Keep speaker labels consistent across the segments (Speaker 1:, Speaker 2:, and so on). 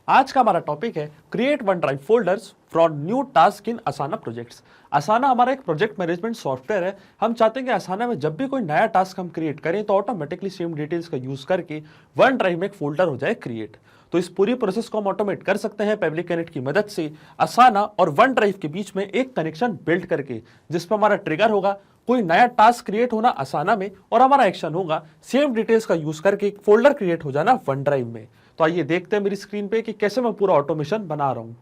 Speaker 1: आज का हमारा टॉपिक है create OneDrive folders for new task in Asana projects. Asana हमारा एक प्रोजेक्ट मैनेजमेंट सॉफ्टवेयर है। हम चाहते हैं कि असाना में जब भी कोई नया टास्क हम क्रिएट करें तो ऑटोमेटिकली सेम डिटेल्स का यूज करके वन ड्राइव में एक फोल्डर हो जाए क्रिएट। तो इस पूरी प्रोसेस को हम ऑटोमेट कर सकते हैं पेबली कनेक्ट की मदद से, असाना और वन ड्राइव के बीच में एक कनेक्शन बिल्ड करके, जिस पर हमारा ट्रिगर होगा कोई नया टास्क क्रिएट होना असाना में और हमारा एक्शन होगा सेम डिटेल्स का यूज करके एक फोल्डर क्रिएट हो जाना वन ड्राइव में। तो आइए देखते हैं मेरी स्क्रीन पे कि कैसे मैं पूरा ऑटोमेशन बना रहा हूँ।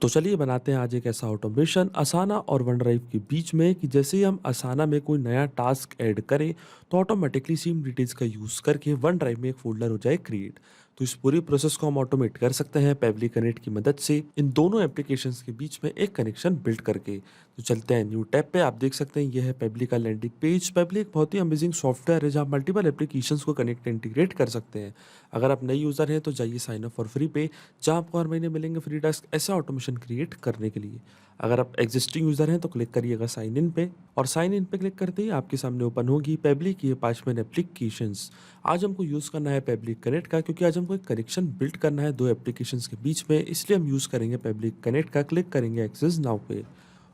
Speaker 1: तो चलिए बनाते हैं आज एक ऐसा ऑटोमेशन असाना और वन ड्राइव के बीच में कि जैसे ही हम असाना में कोई नया टास्क ऐड करें तो ऑटोमेटिकली सेम डिटेल्स का यूज़ करके वन ड्राइव में एक फोल्डर हो जाए क्रिएट। तो इस पूरी प्रोसेस को हम ऑटोमेट कर सकते हैं पेबली कनेक्ट की मदद से इन दोनों एप्लीकेशंस के बीच में एक कनेक्शन बिल्ड करके। तो चलते हैं न्यू टैब पे। आप देख सकते हैं ये है पेबली का लैंडिंग पेज। पेबली एक बहुत ही अमेजिंग सॉफ्टवेयर है जहाँ मल्टीपल एप्लीकेशंस को कनेक्ट इंटीग्रेट कर सकते हैं। अगर आप नए यूज़र हैं तो जाइए साइन अप फॉर फ्री पे, जहाँ आपको हर महीने मिलेंगे फ्री टास्क ऐसा ऑटोमेशन क्रिएट करने के लिए। अगर आप एग्जिस्टिंग यूज़र हैं तो क्लिक करिएगा साइन इन पे, और साइन इन पे क्लिक करते ही आपके सामने ओपन होगी पेबली की ये 5 मेन एप्लीकेशंस। आज हमको यूज़ करना है पेबली कनेक्ट का, क्योंकि आज हमको एक कनेक्शन बिल्ड करना है दो एप्लीकेशंस के बीच में, इसलिए हम यूज़ करेंगे पेबली कनेक्ट का। क्लिक करेंगे एक्सेस नाउ पे,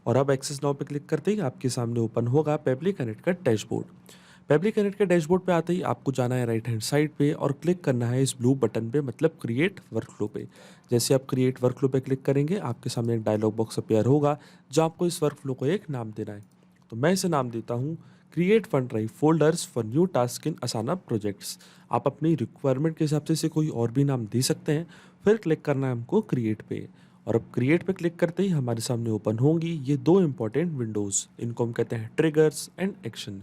Speaker 1: और अब एक्सेस नाउ पे क्लिक करते ही आपके सामने ओपन होगा पेबली कनेक्ट का डैशबोर्ड। पेबली कनेक्ट के डैशबोर्ड पे आते ही आपको जाना है राइट हैंड साइड पे और क्लिक करना है इस ब्लू बटन पे, मतलब क्रिएट वर्कफ्लो पे। जैसे आप क्रिएट वर्कफ्लो पे क्लिक करेंगे आपके सामने एक डायलॉग बॉक्स अपीयर होगा जहाँ आपको इस वर्कफ्लो को एक नाम देना है। तो मैं इसे नाम देता हूँ create OneDrive folders for new task in Asana projects. आप अपनी रिक्वायरमेंट के हिसाब से इसे कोई और भी नाम दे सकते हैं। फिर क्लिक करना है हमको क्रिएट पे, और अब क्रिएट पे क्लिक करते ही हमारे सामने ओपन होंगी ये दो इंपॉर्टेंट विंडोज़। इनको हम कहते हैं ट्रिगर्स एंड एक्शन।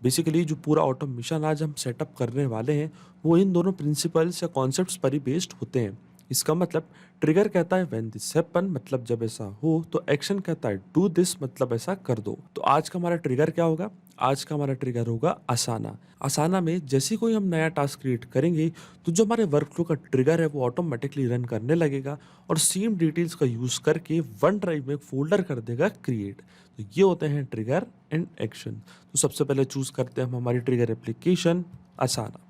Speaker 1: बेसिकली जो पूरा ऑटोमेशन आज हम सेटअप करने वाले हैं वो इन दोनों प्रिंसिपल्स या कॉन्सेप्ट्स पर ही बेस्ड होते हैं। इसका मतलब ट्रिगर कहता है व्हेन दिस हैपन, मतलब जब ऐसा हो, तो एक्शन कहता है डू दिस, मतलब ऐसा कर दो। तो आज का हमारा ट्रिगर क्या होगा? आज का हमारा ट्रिगर होगा असाना। असाना में जैसे ही कोई हम नया टास्क क्रिएट करेंगे तो जो हमारे वर्कफ्लो का ट्रिगर है वो ऑटोमेटिकली रन करने लगेगा और सेम डिटेल्स का यूज़ करके वन ड्राइव में एक फोल्डर कर देगा क्रिएट। तो ये होते हैं ट्रिगर एंड एक्शन। तो सबसे पहले चूज़ करते हैं हम हमारी ट्रिगर एप्लीकेशन असाना।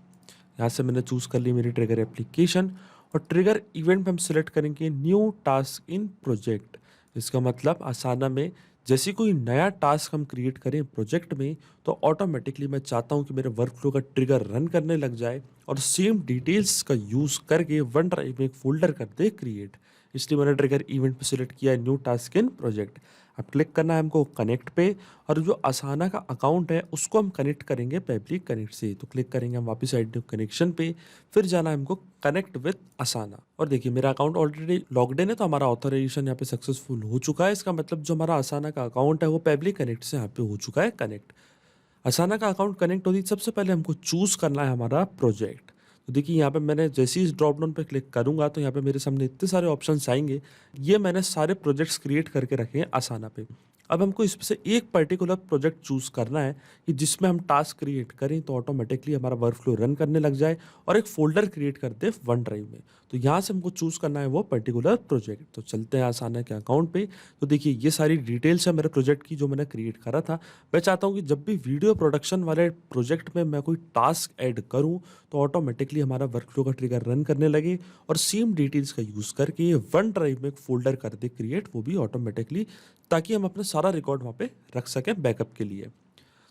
Speaker 1: यहाँ से मैंने चूज़ कर ली मेरी ट्रिगर एप्लीकेशन, और ट्रिगर इवेंट पे हम सिलेक्ट करेंगे न्यू टास्क इन प्रोजेक्ट। इसका मतलब असाना में जैसे कोई नया टास्क हम क्रिएट करें प्रोजेक्ट में तो ऑटोमेटिकली मैं चाहता हूँ कि मेरे वर्कफ्लो का ट्रिगर रन करने लग जाए और सेम डिटेल्स का यूज़ करके वन ड्राइव में एक फोल्डर कर दे क्रिएट। इसलिए मैंने ट्रिगर इवेंट पे सिलेक्ट किया है न्यू टास्क इन प्रोजेक्ट। अब क्लिक करना है हमको कनेक्ट पे, और जो असाना का अकाउंट है उसको हम कनेक्ट करेंगे पेबली कनेक्ट से। तो क्लिक करेंगे हम वापस साइड कनेक्शन पे, फिर जाना है हमको कनेक्ट विद असाना। और देखिए मेरा अकाउंट ऑलरेडी लॉग्ड इन है, तो हमारा ऑथराइजेशन यहाँ पे सक्सेसफुल हो चुका है। इसका मतलब जो हमारा असाना का अकाउंट है वो पेबली कनेक्ट से यहाँ पे हो चुका है कनेक्ट। असाना का अकाउंट कनेक्ट होती सबसे पहले हमको चूज़ करना है हमारा प्रोजेक्ट। तो देखिए यहाँ पे मैंने जैसे ही इस ड्रॉप डाउन पे क्लिक करूँगा तो यहाँ पे मेरे सामने इतने सारे ऑप्शंस आएंगे। ये मैंने सारे प्रोजेक्ट्स क्रिएट करके रखे हैं असाना पे। अब हमको इसमें से एक पर्टिकुलर प्रोजेक्ट चूज़ करना है कि जिसमें हम टास्क क्रिएट करें तो ऑटोमेटिकली हमारा वर्कफ्लो रन करने लग जाए और एक फोल्डर क्रिएट कर दे वन ड्राइव में। तो यहाँ से हमको चूज़ करना है वो पर्टिकुलर प्रोजेक्ट। तो चलते हैं असाना के अकाउंट पे। तो देखिए ये सारी डिटेल्स है मेरे प्रोजेक्ट की जो मैंने क्रिएट करा था। मैं चाहता हूँ कि जब भी वीडियो प्रोडक्शन वाले प्रोजेक्ट में मैं कोई टास्क ऐड करूँ तो ऑटोमेटिकली हमारा वर्कफ्लो का ट्रिगर रन करने लगे और सेम डिटेल्स का यूज़ करके वन ड्राइव में एक फोल्डर कर दे क्रिएट, वो भी ऑटोमेटिकली, ताकि हम अपना सारा रिकॉर्ड वहाँ पे रख सकें बैकअप के लिए।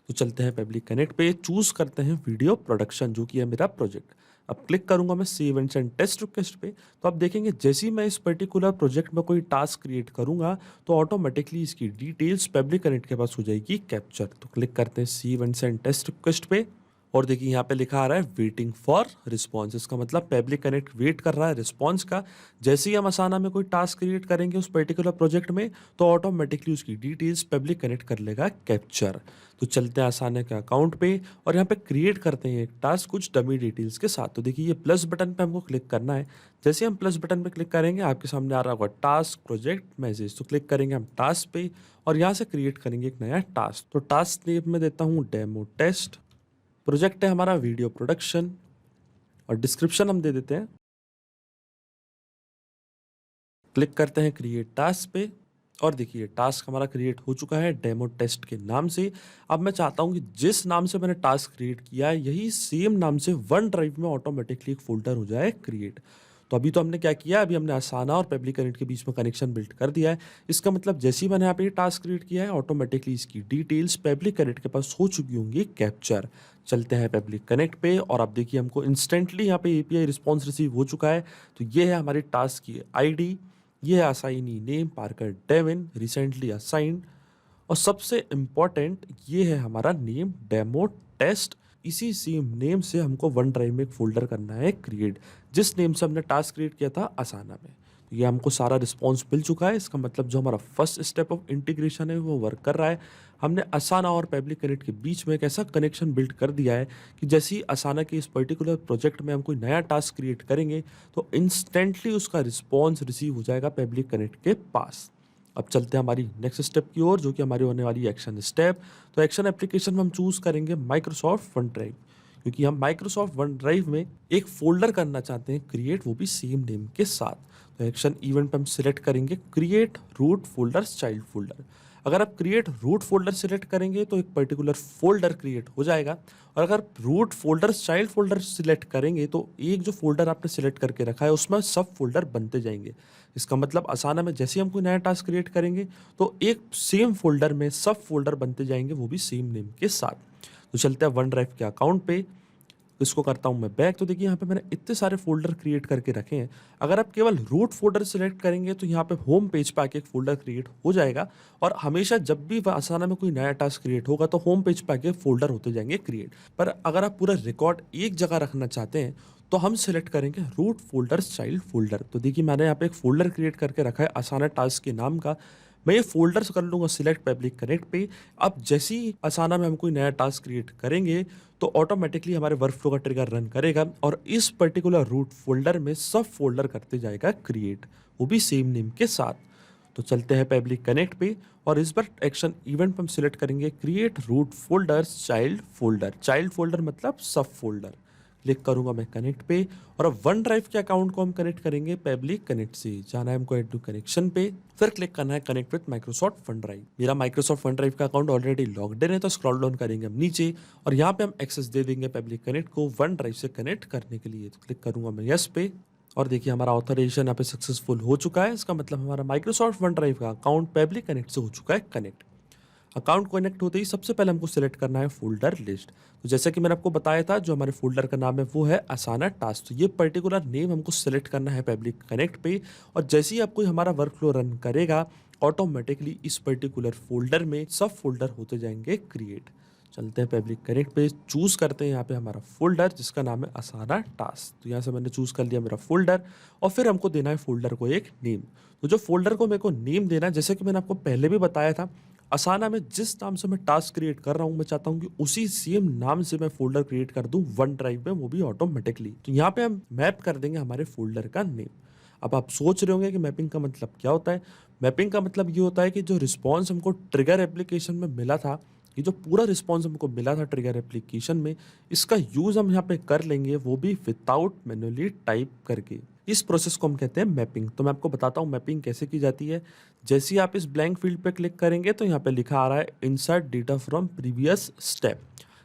Speaker 1: तो चलते हैं पेबली कनेक्ट पे, चूज़ करते हैं वीडियो प्रोडक्शन जो कि है मेरा प्रोजेक्ट। अब क्लिक करूंगा मैं save and send test request पे, तो आप देखेंगे जैसे ही मैं इस पर्टिकुलर प्रोजेक्ट में कोई टास्क क्रिएट करूंगा तो ऑटोमेटिकली इसकी डिटेल्स पेबली कनेक्ट के पास हो जाएगी कैप्चर। तो क्लिक करते हैं save and send test request पे, और देखिए यहाँ पे लिखा आ रहा है वेटिंग फॉर रिस्पॉन्स। इसका मतलब पेबली कनेक्ट वेट कर रहा है रिस्पॉन्स का। जैसे ही हम असाना में कोई टास्क क्रिएट करेंगे उस पर्टिकुलर प्रोजेक्ट में तो ऑटोमेटिकली उसकी डिटेल्स पेबली कनेक्ट कर लेगा कैप्चर। तो चलते हैं असाना के अकाउंट पे और यहाँ पे क्रिएट करते हैं एक टास्क कुछ डमी डिटेल्स के साथ। तो देखिए ये प्लस बटन पे हमको क्लिक करना है। जैसे हम प्लस बटन पे क्लिक करेंगे आपके सामने आ रहा होगा टास्क प्रोजेक्ट मैसेज। तो क्लिक करेंगे हम टास्क पे और यहाँ से क्रिएट करेंगे एक नया टास्क। तो टास्क नेम में देता हूँ डेमो टेस्ट। प्रोजेक्ट है हमारा वीडियो प्रोडक्शन, और डिस्क्रिप्शन हम दे देते हैं। क्लिक करते हैं क्रिएट टास्क पे, और देखिए टास्क हमारा क्रिएट हो चुका है डेमो टेस्ट के नाम से। अब मैं चाहता हूं कि जिस नाम से मैंने टास्क क्रिएट किया है यही सेम नाम से वन ड्राइव में ऑटोमेटिकली एक फोल्डर हो जाए क्रिएट। तो अभी तो हमने क्या किया, अभी हमने असाना और पेबली कनेक्ट के बीच में कनेक्शन बिल्ड कर दिया है। इसका मतलब जैसे ही मैंने यहाँ पे ये टास्क क्रिएट किया है, ऑटोमेटिकली इसकी डिटेल्स पेबली कनेक्ट के पास हो चुकी होंगी कैप्चर। चलते हैं पेबली कनेक्ट पे और अब देखिए हमको इंस्टेंटली यहाँ पे एपीआई रिस्पॉन्स रिसीव हो चुका है। तो ये है हमारी टास्क की आईडी, ये है assignee name Parker Devin, recently assigned, और सबसे इम्पॉर्टेंट ये है हमारा नेम डेमो टेस्ट। इसी सेम नेम से हमको वन ड्राइव में एक फोल्डर करना है क्रिएट, जिस नेम से हमने टास्क क्रिएट किया था असाना में। तो ये हमको सारा रिस्पॉन्स मिल चुका है। इसका मतलब जो हमारा फर्स्ट स्टेप ऑफ इंटीग्रेशन है वो वर्क कर रहा है। हमने असाना और पेबली कनेक्ट के बीच में एक ऐसा कनेक्शन बिल्ड कर दिया है कि जैसे ही असाना के इस पर्टिकुलर प्रोजेक्ट में हम कोई नया टास्क क्रिएट करेंगे तो इंस्टेंटली उसका रिस्पॉन्स रिसीव हो जाएगा पेबली कनेक्ट के पास। अब चलते हैं हमारी नेक्स्ट स्टेप की ओर, जो कि हमारी होने वाली एक्शन स्टेप। तो एक्शन एप्लीकेशन में हम चूज करेंगे माइक्रोसॉफ्ट वन ड्राइव, क्योंकि हम माइक्रोसॉफ्ट वन ड्राइव में एक फोल्डर करना चाहते हैं क्रिएट, वो भी सेम नेम के साथ। तो एक्शन इवेंट पे हम सिलेक्ट करेंगे create root folders child folder. अगर आप क्रिएट रूट फोल्डर सिलेक्ट करेंगे तो एक पर्टिकुलर फोल्डर क्रिएट हो जाएगा, और अगर root folders child folder select करेंगे तो एक जो फोल्डर आपने सिलेक्ट करके रखा है उसमें सब फोल्डर बनते जाएंगे। इसका मतलब असाना में जैसे ही हम कोई नया टास्क क्रिएट करेंगे तो एक सेम फोल्डर में सब फोल्डर बनते जाएंगे, वो भी सेम नेम के साथ। तो चलते हैं वन ड्राइव के अकाउंट पे, इसको करता हूं मैं बैक। तो देखिए यहाँ पे मैंने इतने सारे फोल्डर क्रिएट करके रखे हैं। अगर आप केवल रूट फोल्डर सिलेक्ट करेंगे तो यहाँ पे होम पेज पे आके एक फोल्डर क्रिएट हो जाएगा, और हमेशा जब भी असाना में कोई नया टास्क क्रिएट होगा तो होम पेज पे आके फोल्डर होते जाएंगे क्रिएट। पर अगर आप पूरा रिकॉर्ड एक जगह रखना चाहते हैं तो हम सिलेक्ट करेंगे रूट फोल्डर्स चाइल्ड फोल्डर। तो देखिए मैंने यहाँ पे एक फोल्डर क्रिएट करके रखा है असाना टास्क के नाम का। मैं ये फोल्डर्स कर लूँगा सिलेक्ट पब्लिक कनेक्ट पे। अब जैसे ही असाना में हम कोई नया टास्क क्रिएट करेंगे तो ऑटोमेटिकली हमारे वर्क फ्लो का ट्रिगर रन करेगा और इस पर्टिकुलर रूट फोल्डर में सब फोल्डर करते जाएगा क्रिएट, वो भी सेम नेम के साथ। तो चलते हैं पब्लिक कनेक्ट पे और इस बार एक्शन इवेंट पर हम सिलेक्ट करेंगे create root folders child folder. Child folder मतलब सब फोल्डर। क्लिक करूंगा मैं कनेक्ट पे और अब वन ड्राइव के अकाउंट को हम कनेक्ट करेंगे पब्लिक कनेक्ट से। जाना है हमको ऐड टू कनेक्शन पे, फिर क्लिक करना है connect with Microsoft one drive. मेरा माइक्रोसॉफ्ट वन ड्राइव का अकाउंट ऑलरेडी लॉग्ड इन है, तो स्क्रॉल डाउन करेंगे हम नीचे और यहाँ पे हम एक्सेस दे देंगे पब्लिक कनेक्ट को वन ड्राइव से कनेक्ट करने के लिए। तो क्लिक करूंगा मैं यस पे और देखिए हमारा ऑथराइजेशन यहाँ पे सक्सेसफुल हो चुका है। इसका मतलब हमारा माइक्रोसॉफ्ट वन ड्राइव का अकाउंट पब्लिक कनेक्ट से हो चुका है कनेक्ट। अकाउंट कनेक्ट होते ही सबसे पहले हमको सिलेक्ट करना है फोल्डर लिस्ट। तो जैसे कि मैंने आपको बताया था जो हमारे फोल्डर का नाम है वो है असाना टास्क। तो ये पर्टिकुलर नेम हमको सिलेक्ट करना है पब्लिक कनेक्ट पे और जैसे ही आपको हमारा वर्क फ्लो रन करेगा ऑटोमेटिकली इस पर्टिकुलर फोल्डर में सब फोल्डर होते जाएंगे क्रिएट। चलते हैं पब्लिक कनेक्ट पे, चूज करते हैं यहाँ पे हमारा फोल्डर जिसका नाम है असाना टास्क। तो यहाँ से मैंने चूज कर लिया मेरा फोल्डर और फिर हमको देना है फोल्डर को एक नेम। तो जो फोल्डर को मेरे को नेम देना है, जैसे कि मैंने आपको पहले भी बताया था, असाना में जिस नाम से मैं टास्क क्रिएट कर रहा हूँ मैं चाहता हूँ कि उसी सेम नाम से मैं फोल्डर क्रिएट कर दूं वन ड्राइव में, वो भी ऑटोमेटिकली। तो यहाँ पे हम मैप कर देंगे हमारे फोल्डर का नेम। अब आप सोच रहे होंगे कि मैपिंग का मतलब क्या होता है। मैपिंग का मतलब ये होता है कि जो रिस्पॉन्स हमको ट्रिगर एप्लीकेशन में मिला था, ये जो पूरा रिस्पॉन्स हमको मिला था ट्रिगर एप्लीकेशन में, इसका यूज हम यहाँ पे कर लेंगे, वो भी विदाउट मैन्युअली टाइप करके। इस प्रोसेस को हम कहते हैं मैपिंग। तो मैं आपको बताता हूँ मैपिंग कैसे की जाती है। जैसे ही आप इस ब्लैंक फील्ड पे क्लिक करेंगे तो यहाँ पे लिखा आ रहा है insert data from previous step.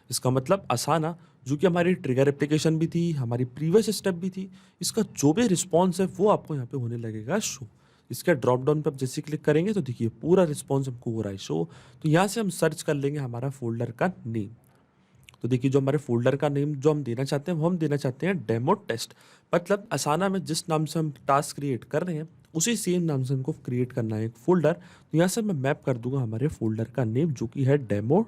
Speaker 1: इसका मतलब असाना जो कि हमारी ट्रिगर एप्लीकेशन भी थी, हमारी प्रीवियस स्टेप भी थी, इसका जो भी रिस्पॉन्स है वो आपको यहाँ पे होने लगेगा शो। इसके ड्रॉप डाउन पे आप जैसे क्लिक करेंगे तो देखिए पूरा रिस्पॉन्स हमको हो रहा है शो। तो यहाँ से हम सर्च कर लेंगे हमारा फोल्डर का नेम। तो देखिए जो हमारे फोल्डर का नेम जो हम देना चाहते हैं वो हम देना चाहते हैं डेमो टेस्ट। मतलब असाना में जिस नाम से हम टास्क क्रिएट कर रहे हैं उसी सेम नाम से हमको क्रिएट करना है एक फोल्डर। तो यहाँ से मैं मैप कर दूंगा हमारे फोल्डर का नेम जो कि है डेमो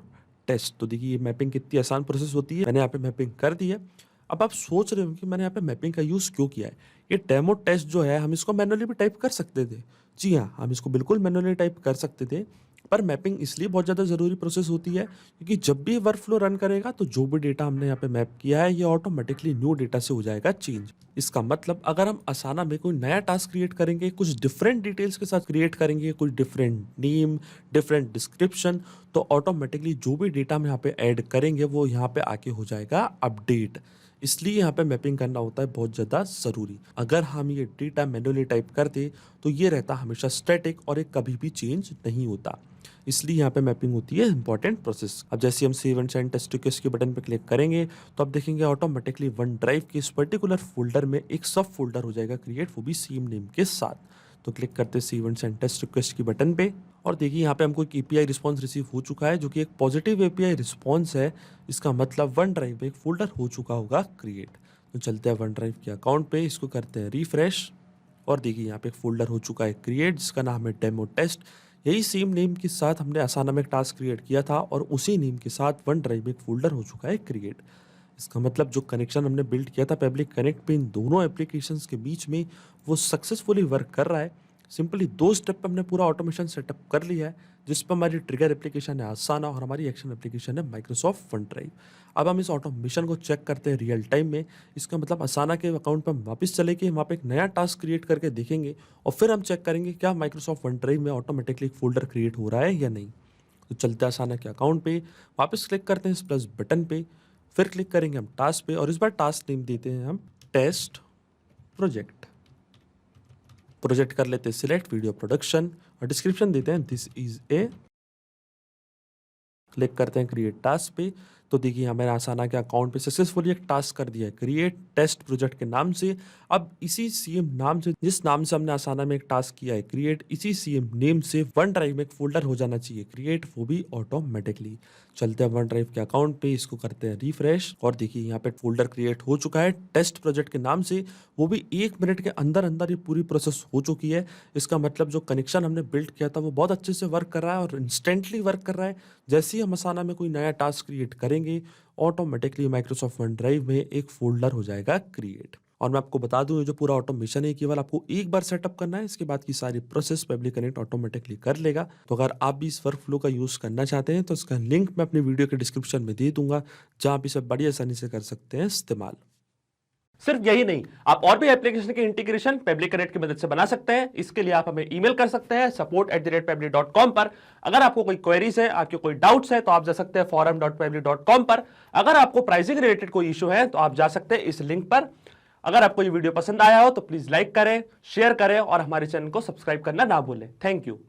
Speaker 1: टेस्ट। तो देखिए ये मैपिंग कितनी आसान प्रोसेस होती है, मैंने यहाँ पे मैपिंग कर दी है। अब आप सोच रहे हो कि मैंने यहाँ पे मैपिंग का यूज़ क्यों किया है। ये डेमो टेस्ट जो है हम इसको मैनुअली भी टाइप कर सकते थे। जी हाँ, हम इसको बिल्कुल मैनुअली टाइप कर सकते थे, पर मैपिंग इसलिए बहुत ज़्यादा ज़रूरी प्रोसेस होती है क्योंकि जब भी वर्क फ्लो रन करेगा तो जो भी डेटा हमने यहाँ पे मैप किया है ये ऑटोमेटिकली न्यू डेटा से हो जाएगा चेंज। इसका मतलब अगर हम असाना में कोई नया टास्क क्रिएट करेंगे, कुछ डिफरेंट डिटेल्स के साथ क्रिएट करेंगे, कुछ डिफरेंट नेम, डिफरेंट डिस्क्रिप्शन, तो ऑटोमेटिकली जो भी डेटा हम यहाँ पे ऐड करेंगे वो यहाँ पे आके हो जाएगा अपडेट। इसलिए यहाँ पे मैपिंग करना होता है बहुत ज़्यादा ज़रूरी। अगर हम ये डेटा मैन्युअली टाइप करते तो ये रहता हमेशा स्टैटिक और ये कभी भी चेंज नहीं होता। इसलिए यहाँ पे मैपिंग होती है इंपॉर्टेंट प्रोसेस। अब जैसे हम save and send test request के बटन पे क्लिक करेंगे तो अब देखेंगे ऑटोमेटिकली वन ड्राइव के इस पर्टिकुलर फोल्डर में एक सब फोल्डर हो जाएगा क्रिएट, वो भी सेम नेम के साथ। तो क्लिक करते हैं save and send test request की बटन पे और देखिए यहाँ पे हमको एक एपीआई रिस्पॉन्स रिसीव हो चुका है जो कि एक पॉजिटिव एपीआई रिस्पॉन्स है। इसका मतलब वन ड्राइव में एक फोल्डर हो चुका होगा क्रिएट। तो चलते हैं वन ड्राइव के अकाउंट पे, इसको करते हैं रिफ्रेश और देखिए यहाँ पे एक फोल्डर हो चुका है क्रिएट जिसका नाम है डेमो टेस्ट। यही सेम नेम के साथ हमने असाना में एक टास्क क्रिएट किया था और उसी नेम के साथ वन ड्राइव में एक फोल्डर हो चुका है क्रिएट। इसका मतलब जो कनेक्शन हमने बिल्ड किया था पब्लिक कनेक्ट पे इन दोनों एप्लीकेशंस के बीच में वो सक्सेसफुली वर्क कर रहा है। सिंपली 2 स्टेप पे हमने पूरा ऑटोमेशन सेटअप कर लिया है जिस पर हमारी ट्रिगर एप्लीकेशन है आसाना और हमारी एक्शन एप्लीकेशन है माइक्रोसॉफ्ट वन ड्राइव। अब हम इस ऑटोमेशन को चेक करते हैं रियल टाइम में। इसका मतलब आसाना के अकाउंट पर हम वापस चले के वहाँ पे एक नया टास्क क्रिएट करके देखेंगे और फिर हम चेक करेंगे क्या माइक्रोसॉफ्ट वन ड्राइव में ऑटोमेटिकली एक फोल्डर क्रिएट हो रहा है या नहीं। तो चलते हैं आसाना के अकाउंट पे, वापस क्लिक करते हैं इस प्लस बटन पे, फिर क्लिक करेंगे हम टास्क पे और इस बार टास्क नेम देते हैं हम टेस्ट प्रोजेक्ट। प्रोजेक्ट कर लेते हैं सिलेक्ट वीडियो प्रोडक्शन और डिस्क्रिप्शन देते हैं दिस इज ए। क्लिक करते हैं क्रिएट टास्क पे तो देखिए हमारे आसाना के अकाउंट पे सक्सेसफुली एक टास्क कर दिया है क्रिएट टेस्ट प्रोजेक्ट के नाम से। अब इसी सेम नाम से जिस नाम से हमने आसाना में एक टास्क किया है क्रिएट, इसी सेम नेम से वन ड्राइव में एक फोल्डर हो जाना चाहिए क्रिएट, वो भी ऑटोमेटिकली। चलते हैं वन ड्राइव के अकाउंट पे, इसको करते हैं रिफ्रेश और देखिए यहाँ पे फोल्डर क्रिएट हो चुका है टेस्ट प्रोजेक्ट के नाम से, वो भी 1 मिनट के अंदर अंदर ये पूरी प्रोसेस हो चुकी है। इसका मतलब जो कनेक्शन हमने बिल्ड किया था वो बहुत अच्छे से वर्क कर रहा है और इंस्टेंटली वर्क कर रहा है। जैसे ही हम आसाना में कोई नया टास्क क्रिएट करेंगे ऑटोमेटिकली माइक्रोसॉफ्ट वन ड्राइव में एक फोल्डर हो जाएगा क्रिएट। और मैं आपको बता दूं ये जो पूरा ऑटोमेशन है केवल आपको एक बार सेटअप करना है, इसके बाद की सारी प्रोसेस पब्लिक कनेक्ट ऑटोमेटिकली कर लेगा। तो अगर आप भी इस वर्क फ्लो का यूज करना चाहते हैं तो इसका लिंक मैं अपनी वीडियो के डिस्क्रिप्शन में दे दूंगा जहां आप इसे बड़ी आसानी से कर सकते हैं इस्तेमाल।
Speaker 2: सिर्फ यही नहीं, आप और भी एप्लीकेशन के इंटीग्रेशन पब्लिक कनेक्ट की मदद से बना सकते हैं। इसके लिए आप हमें ईमेल कर सकते हैं support@pabli.com पर। अगर आपको कोई क्वेरीज है, आपके कोई डाउट्स है तो आप जा सकते हैं forum.pabli.com पर। अगर आपको प्राइसिंग रिलेटेड कोई इशू है तो आप जा सकते हैं इस लिंक पर। अगर आपको ये वीडियो पसंद आया हो तो प्लीज लाइक करें, शेयर करें और हमारे चैनल को सब्सक्राइब करना ना भूलें। Thank you.